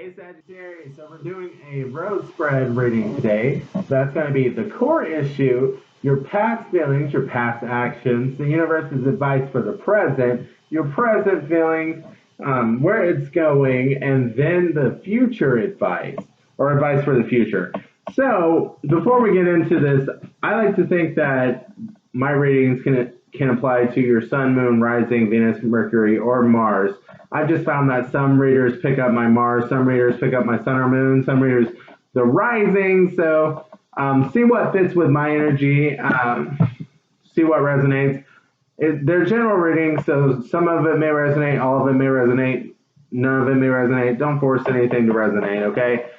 Hey Sagittarius, so we're doing a road spread reading today. That's going to be the core issue, your past feelings, your past actions, the universe's advice for the present, your present feelings, where it's going, and then the future advice, or advice for the future. So, before we get into this, I like to think that my readings can apply to your sun, moon, rising, Venus, Mercury, or Mars. I've just found that some readers pick up my Mars, some readers pick up my sun or moon, some readers the rising. So see what fits with my energy, see what resonates. They're general readings, so some of it may resonate, all of it may resonate, none of it may resonate. Don't force anything to resonate, okay?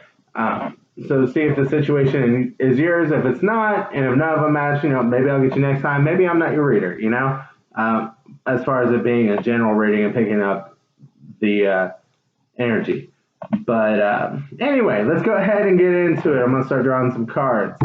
So see if the situation is yours. If it's not, and if none of them match, maybe I'll get you next time. Maybe I'm not your reader, as far as it being a general reading and picking up the energy. But anyway, let's go ahead and get into it. I'm going to start drawing some cards.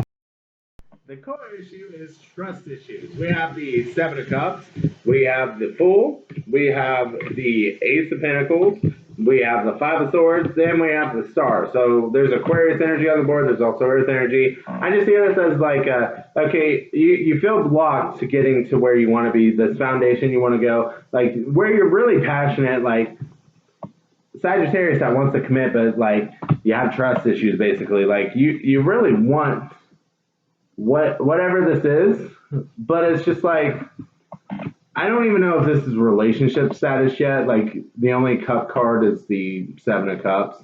The core issue is trust issues. We have the Seven of Cups, we have the Fool, we have the Ace of Pentacles, we have the Five of Swords, then we have the Star. So there's Aquarius energy on the board, there's also Earth energy. I just see this as like, okay, you feel blocked to getting to where you want to be, this foundation you want to go, like where you're really passionate, like Sagittarius that wants to commit, but like you have trust issues basically. Like you really want whatever this is, but it's just like I don't even know if this is relationship status yet. Like the only cup card is the Seven of Cups.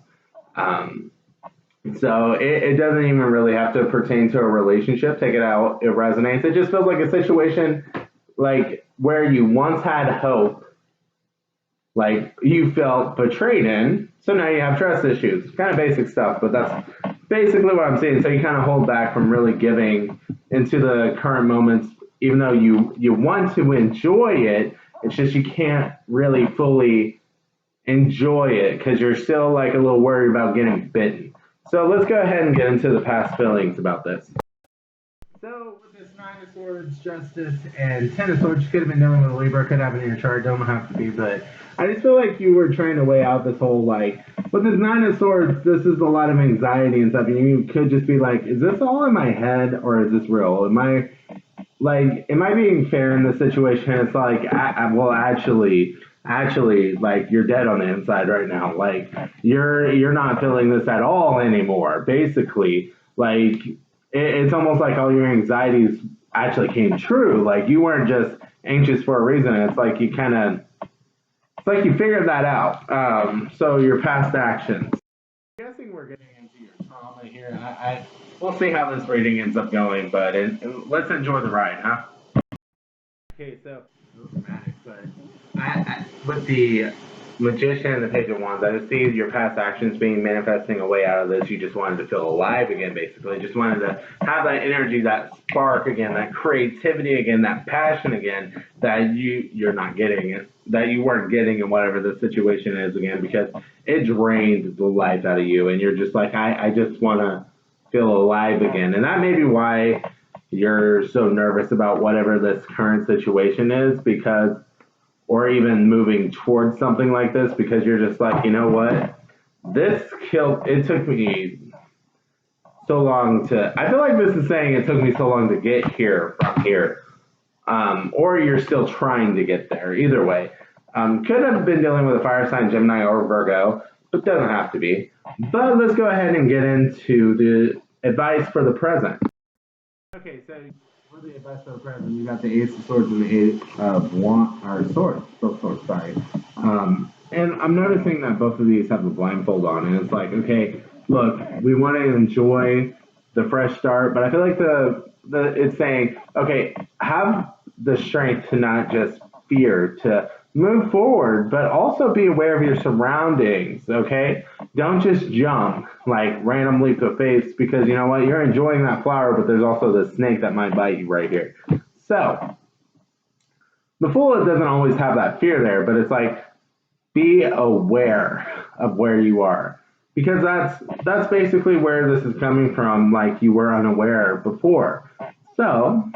So it doesn't even really have to pertain to a relationship. Take it out, it resonates. It just feels like a situation like where you once had hope, like you felt betrayed in, so now you have trust issues. Kind of basic stuff, but that's basically what I'm seeing. So you kind of hold back from really giving into the current moments, even though you want to enjoy it. It's just you can't really fully enjoy it because you're still like a little worried about getting bitten. So let's go ahead and get into the past feelings about this. So with this Nine of Swords, Justice, and Ten of Swords, you could have been dealing with a Libra, could have it in your chart, don't have to be, but I just feel like you were trying to weigh out this whole, like, with this Nine of Swords, this is a lot of anxiety and stuff, and you could just be like, is this all in my head, or is this real? Am I being fair in this situation? It's like, well, actually, like, you're dead on the inside right now. Like, you're not feeling this at all anymore, basically. Like, it's almost like all your anxieties actually came true. Like, you weren't just anxious for a reason. It's like you figured that out. So your past actions. I'm guessing we're getting into your trauma here. We'll see how this reading ends up going, but let's enjoy the ride, huh? Okay, so a little dramatic, but with the Magician and the Page of Wands, I just see your past actions being manifesting a way out of this. You just wanted to feel alive again, basically. Just wanted to have that energy, that spark again, that creativity again, that passion again that you're not getting, that you weren't getting in whatever the situation is again, because it drained the life out of you, and you're just like, I just want to feel alive again. And that may be why you're so nervous about whatever this current situation is, because or even moving towards something like this, because you're just like, you know what, it took me so long I feel like this is saying it took me so long to get here from here, or you're still trying to get there, either way. Could have been dealing with a fire sign, Gemini or Virgo, but doesn't have to be. But let's go ahead and get into the advice for the present. Okay, so for the advice for the present, you got the Ace of Swords and the Eight of Swords. Both swords, sorry. And I'm noticing that both of these have a blindfold on, and it's like, okay, look, we want to enjoy the fresh start, but I feel like it's saying, okay, have the strength to not just fear, to move forward, but also be aware of your surroundings, okay? Don't just jump, like random leap of faith, because you know what? You're enjoying that flower, but there's also the snake that might bite you right here. So, the Fool doesn't always have that fear there, but it's like, be aware of where you are. Because that's basically where this is coming from, like you were unaware before. So,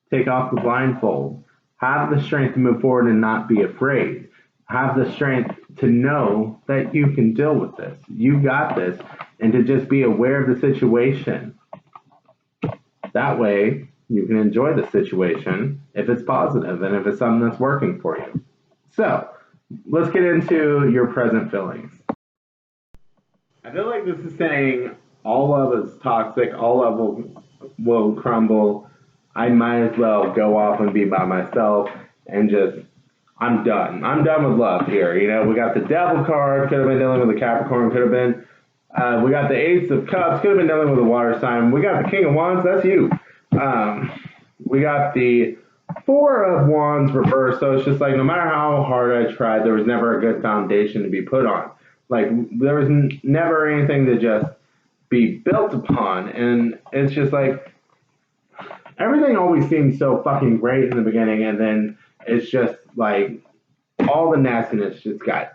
take off the blindfold. Have the strength to move forward and not be afraid. Have the strength to know that you can deal with this. You got this. And to just be aware of the situation. That way, you can enjoy the situation if it's positive and if it's something that's working for you. So, let's get into your present feelings. I feel like this is saying all love is toxic, all love will crumble. I might as well go off and be by myself and just, I'm done. I'm done with love here. You know, we got the Devil card, could have been dealing with the Capricorn, could have been. We got the Ace of Cups, could have been dealing with a water sign. We got the King of Wands, that's you. We got the Four of Wands reversed, so it's just like no matter how hard I tried, there was never a good foundation to be put on. Like, there was never anything to just be built upon, and it's just like, everything always seems so fucking great in the beginning, and then it's just like, all the nastiness just got.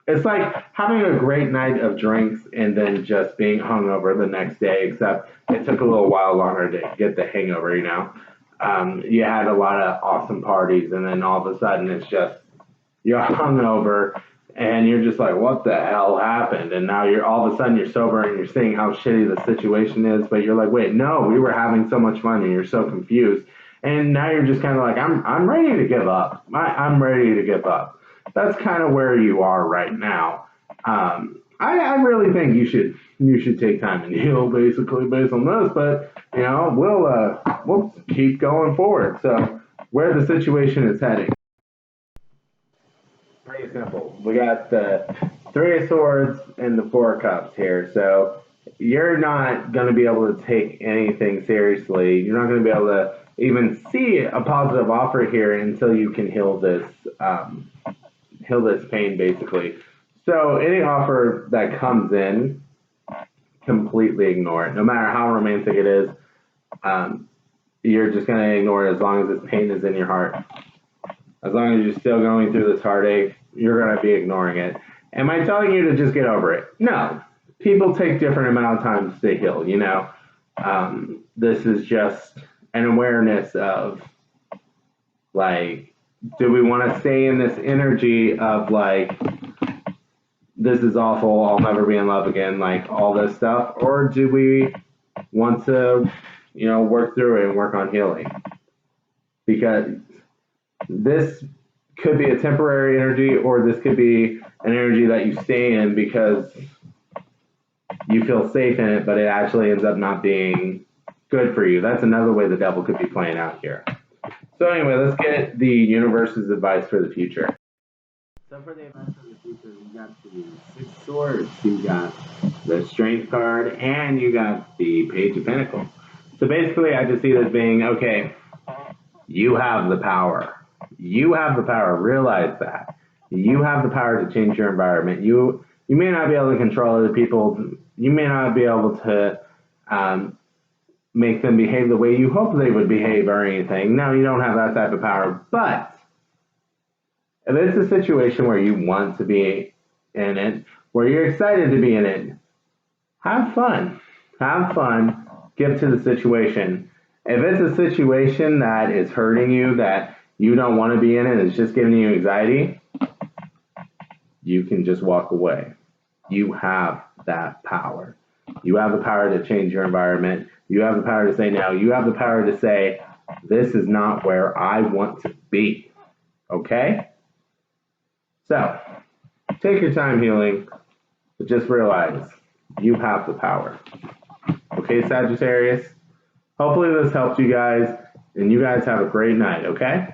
It's like having a great night of drinks and then just being hungover the next day, except it took a little while longer to get the hangover, you know? You had a lot of awesome parties, and then all of a sudden it's just, you're hungover, and you're just like, what the hell happened? And now you're all of a sudden you're sober and you're seeing how shitty the situation is, but you're like, wait, no, we were having so much fun, and you're so confused. And now you're just kind of like, I'm ready to give up. I'm ready to give up. That's kind of where you are right now. I really think you should take time and heal, basically, based on this. But you know, we'll keep going forward. So where the situation is heading, pretty simple. We got the Three of Swords and the Four of Cups here. So you're not going to be able to take anything seriously. You're not going to be able to even see a positive offer here until you can heal this pain, basically. So any offer that comes in, completely ignore it. No matter how romantic it is, you're just going to ignore it as long as this pain is in your heart. As long as you're still going through this heartache, you're going to be ignoring it. Am I telling you to just get over it? No. People take different amount of times to heal, you know. This is just an awareness of, like, do we want to stay in this energy of, like, this is awful, I'll never be in love again, like, all this stuff? Or do we want to, you know, work through it and work on healing? Because this could be a temporary energy, or this could be an energy that you stay in because you feel safe in it, but it actually ends up not being good for you. That's another way the devil could be playing out here. So anyway, let's get the universe's advice for the future. So for the advice for the future, you got the Six of Swords, you got the Strength card, and you got the Page of Pentacles. So basically, I just see this being, okay, you have the power. You have the power. Realize that. You have the power to change your environment. You may not be able to control other people. You may not be able to make them behave the way you hope they would behave or anything. No, you don't have that type of power. But if it's a situation where you want to be in it, where you're excited to be in it, have fun. Have fun. Give to the situation. If it's a situation that is hurting you, that you don't want to be in it, it's just giving you anxiety, you can just walk away. You have that power. You have the power to change your environment. You have the power to say no. You have the power to say, this is not where I want to be. Okay? So, take your time healing, but just realize you have the power. Okay, Sagittarius? Hopefully this helped you guys, and you guys have a great night, okay?